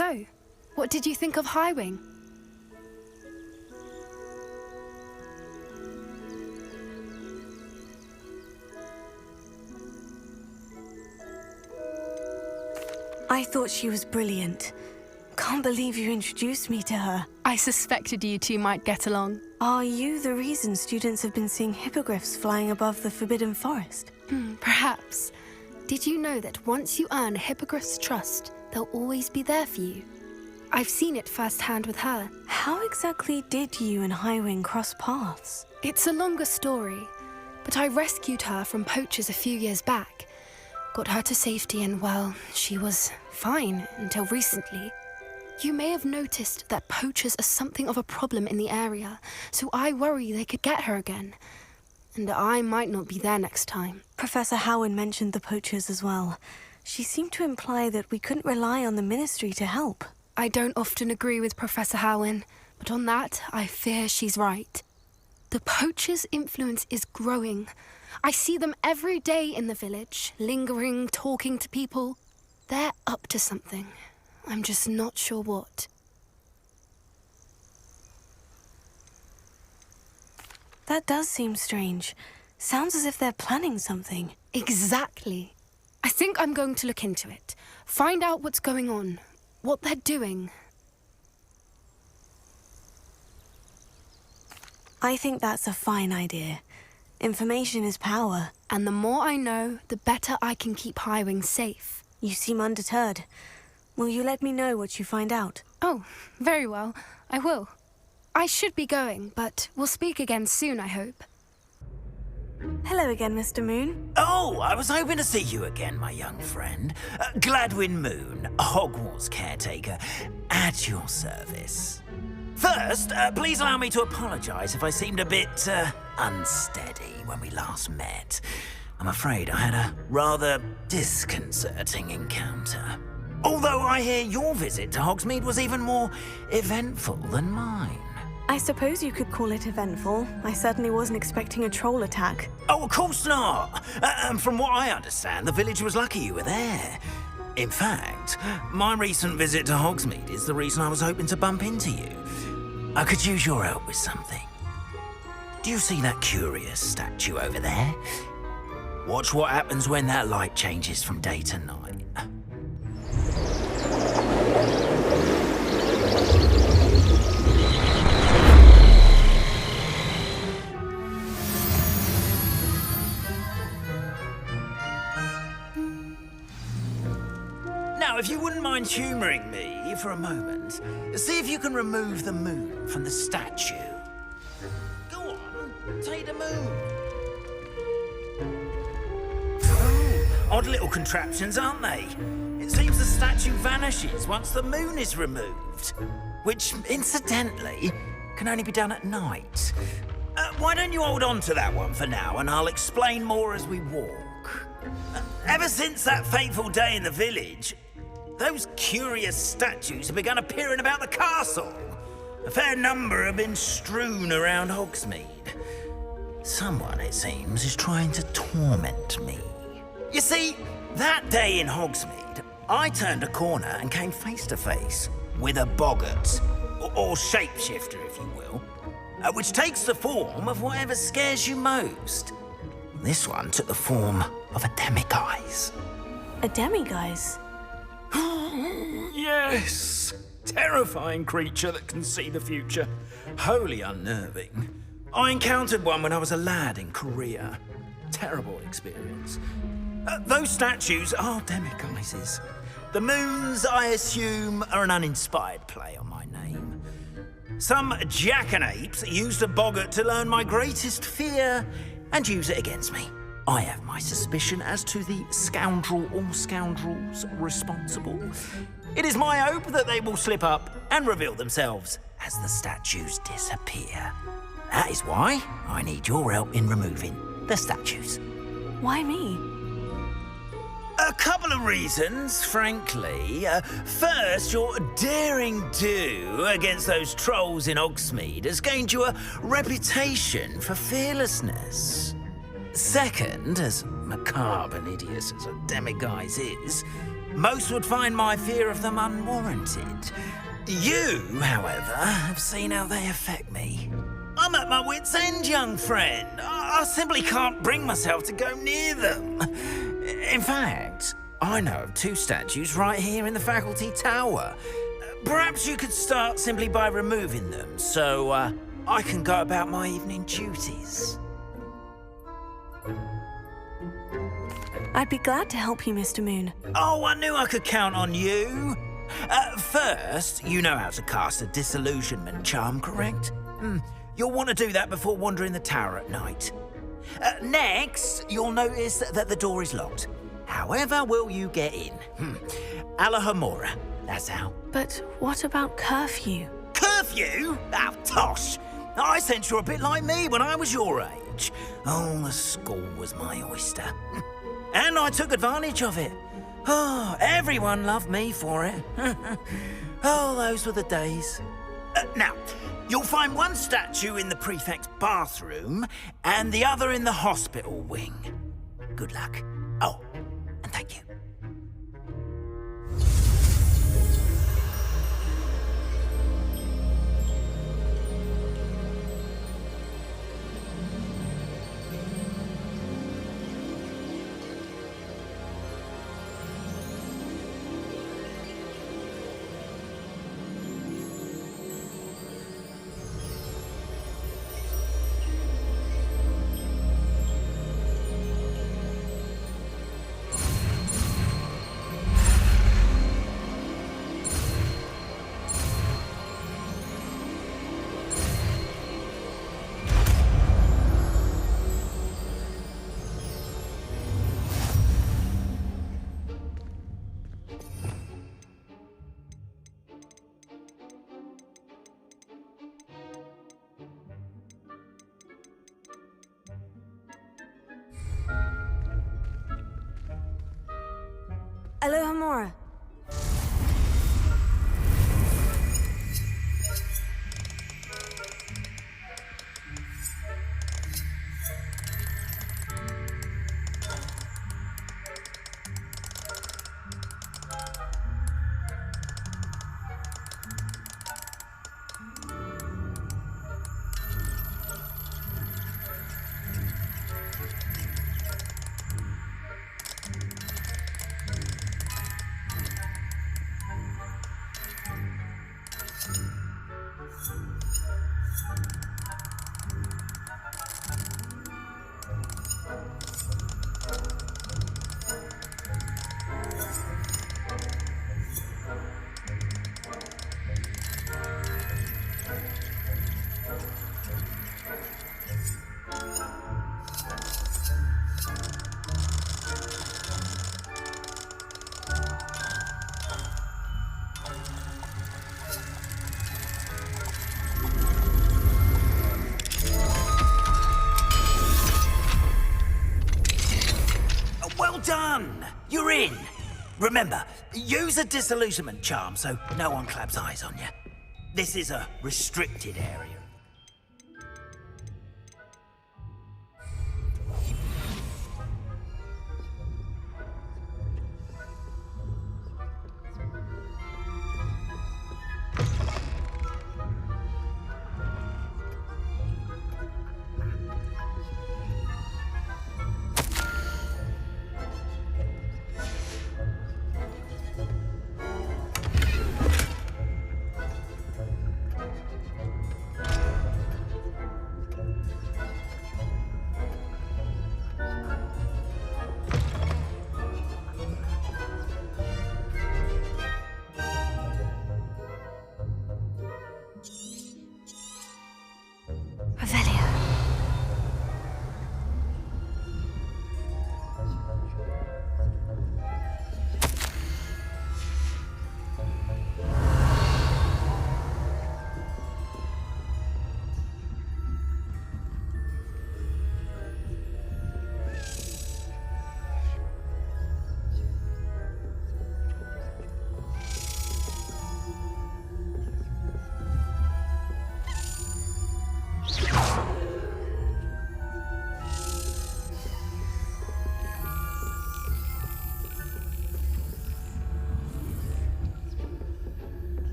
So, what did you think of Highwing? I thought she was brilliant. Can't believe you introduced me to her. I suspected you two might get along. Are you the reason students have been seeing hippogriffs flying above the Forbidden Forest? Perhaps. Did you know that once you earn a hippogriff's trust, they'll always be there for you? I've seen it firsthand with her. How exactly did you and Highwing cross paths? It's a longer story, but I rescued her from poachers a few years back. Got her to safety and, well, she was fine until recently. You may have noticed that poachers are something of a problem in the area, so I worry they could get her again. And I might not be there next time. Professor Howin mentioned the poachers as well. She seemed to imply that we couldn't rely on the Ministry to help. I don't often agree with Professor Howin, but on that, I fear she's right. The poachers' influence is growing. I see them every day in the village, lingering, talking to people. They're up to something. I'm just not sure what. That does seem strange. Sounds as if they're planning something. Exactly. I think I'm going to look into it. Find out what's going on, what they're doing. I think that's a fine idea. Information is power. And the more I know, the better I can keep Highwing safe. You seem undeterred. Will you let me know what you find out? Oh, very well. I will. I should be going, but we'll speak again soon, I hope. Hello again, Mr. Moon. Oh, I was hoping to see you again, my young friend. Gladwin Moon, Hogwarts caretaker, at your service. First, please allow me to apologise if I seemed a bit unsteady when we last met. I'm afraid I had a rather disconcerting encounter. Although I hear your visit to Hogsmeade was even more eventful than mine. I suppose you could call it eventful. I certainly wasn't expecting a troll attack. Oh, of course not. From what I understand, the village was lucky you were there. In fact, my recent visit to Hogsmeade is the reason I was hoping to bump into you. I could use your help with something. Do you see that curious statue over there? Watch what happens when that light changes from day to night. Now, if you wouldn't mind humouring me for a moment, see if you can remove the moon from the statue. Go on, take the moon. Oh, odd little contraptions, aren't they? It seems the statue vanishes once the moon is removed, which, incidentally, can only be done at night. Why don't you hold on to that one for now, and I'll explain more as we walk. Ever since that fateful day in the village, those curious statues have begun appearing about the castle. A fair number have been strewn around Hogsmeade. Someone, it seems, is trying to torment me. You see, that day in Hogsmeade, I turned a corner and came face to face with a boggart, or shapeshifter, if you will, which takes the form of whatever scares you most. This one took the form of a demiguise. A demiguise? Yes! Terrifying creature that can see the future. Wholly unnerving. I encountered one when I was a lad in Korea. Terrible experience. Those statues are demiguises. The moons, I assume, are an uninspired play on my name. Some jackanapes used a boggart to learn my greatest fear and use it against me. I have my suspicion as to the scoundrel or scoundrels responsible. It is my hope that they will slip up and reveal themselves as the statues disappear. That is why I need your help in removing the statues. Why me? A couple of reasons, frankly. First, your daring do against those trolls in Hogsmeade has gained you a reputation for fearlessness. Second, as macabre and hideous as a demiguise is, Most would find my fear of them unwarranted. You, however, have seen how they affect me. I'm at my wit's end, young friend. I simply can't bring myself to go near them. In fact, I know of 2 statues right here in the faculty tower. Perhaps you could start simply by removing them, so I can go about my evening duties. I'd be glad to help you, Mr. Moon. Oh, I knew I could count on you. First, you know how to cast a disillusionment charm, correct? You'll want to do that before wandering the tower at night. Next, you'll notice that the door is locked. However will you get in? Alahomora, that's how. But what about curfew? Curfew? Oh, tosh. I sense you're a bit like me when I was your age. Oh, the school was my oyster. And I took advantage of it. Oh, everyone loved me for it. Oh, those were the days. Now, you'll find one statue in the prefect's bathroom and the other in the hospital wing. Good luck. Oh, and thank you. Alohomora. Well done! You're in! Remember, use a disillusionment charm so no one claps eyes on you. This is a restricted area.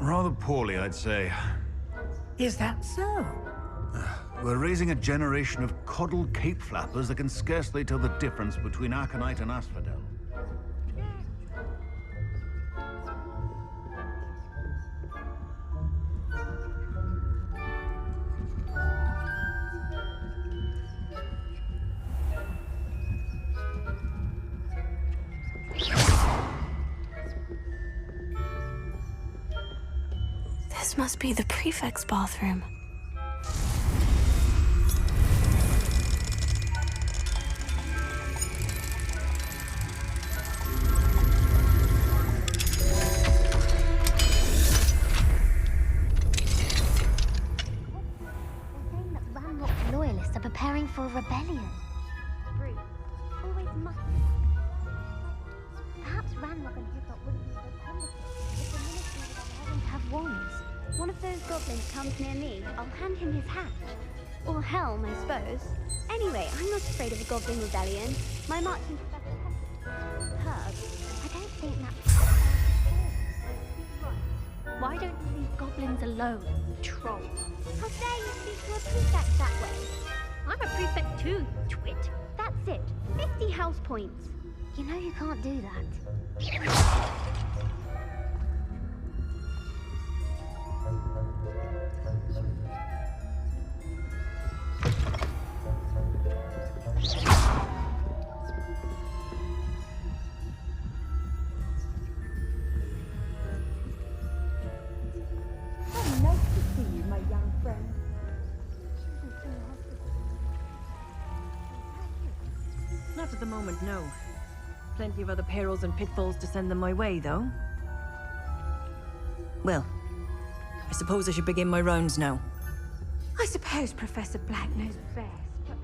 Rather poorly, I'd say. Is that so? We're raising a generation of coddled cape flappers that can scarcely tell the difference between aconite and asphodel. This must be the prefect's bathroom. Loyalists are preparing for a rebellion. Brute. Always must. Perhaps Ranrock and Hickok wouldn't be so complicated if the ministry would allow them to have wands. One of those goblins comes near me, I'll hand him his hat. Or helm, I suppose. Anyway, I'm not afraid of a goblin rebellion. My marching professor Herb, I don't think that's... Why don't you leave goblins alone, troll? How dare you speak to a prefect that way? I'm a prefect too, you twit. That's it. 50 house points. You know you can't do that. Not at the moment, no. Plenty of other perils and pitfalls to send them my way, though. Well, I suppose I should begin my rounds now. I suppose Professor Black knows best, but...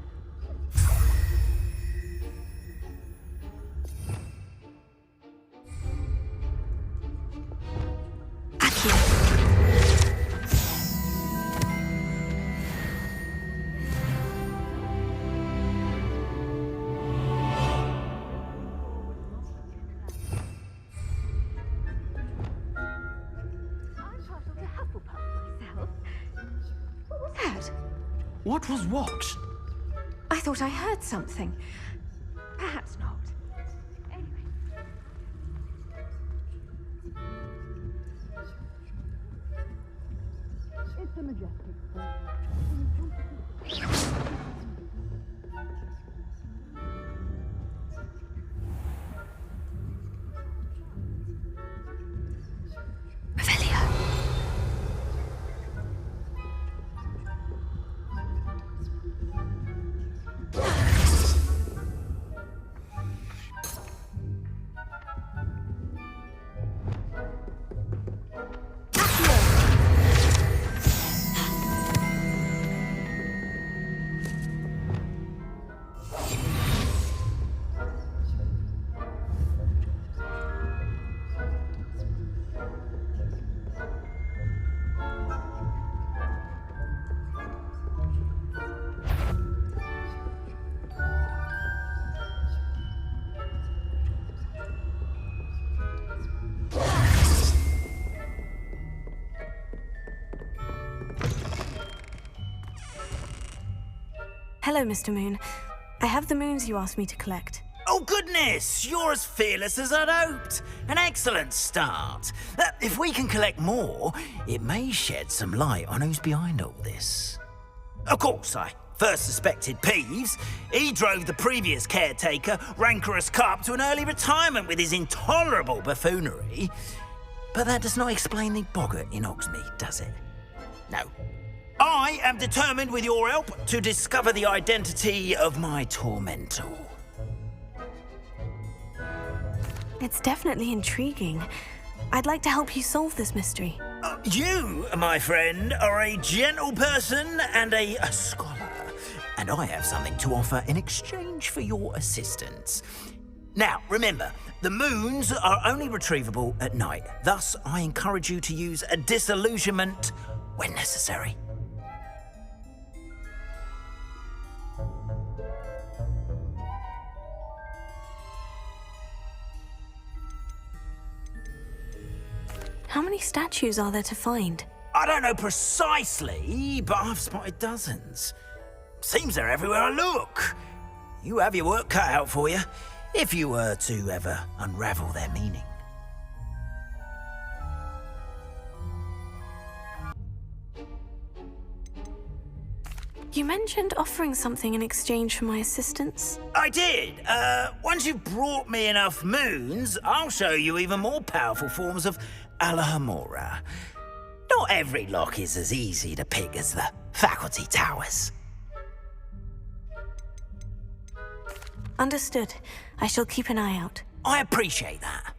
What was what? I thought I heard something. Perhaps not. Anyway. It's a majestic Hello, Mr. Moon. I have the moons you asked me to collect. Oh, goodness! You're as fearless as I'd hoped. An excellent start. If we can collect more, it may shed some light on who's behind all this. Of course, I first suspected Peeves. He drove the previous caretaker, Rancorous Carp, to an early retirement with his intolerable buffoonery. But that does not explain the boggart in Hogsmeade, does it? No. I am determined, with your help, to discover the identity of my tormentor. It's definitely intriguing. I'd like to help you solve this mystery. You, my friend, are a gentle person and a scholar, and I have something to offer in exchange for your assistance. Now, remember, the moons are only retrievable at night. Thus, I encourage you to use a disillusionment when necessary. How many statues are there to find? I don't know precisely, but I've spotted dozens. Seems they're everywhere I look. You have your work cut out for you, if you were to ever unravel their meaning. You mentioned offering something in exchange for my assistance. I did. Once you've brought me enough moons, I'll show you even more powerful forms of Alohomora. Not every lock is as easy to pick as the faculty towers. Understood. I shall keep an eye out. I appreciate that.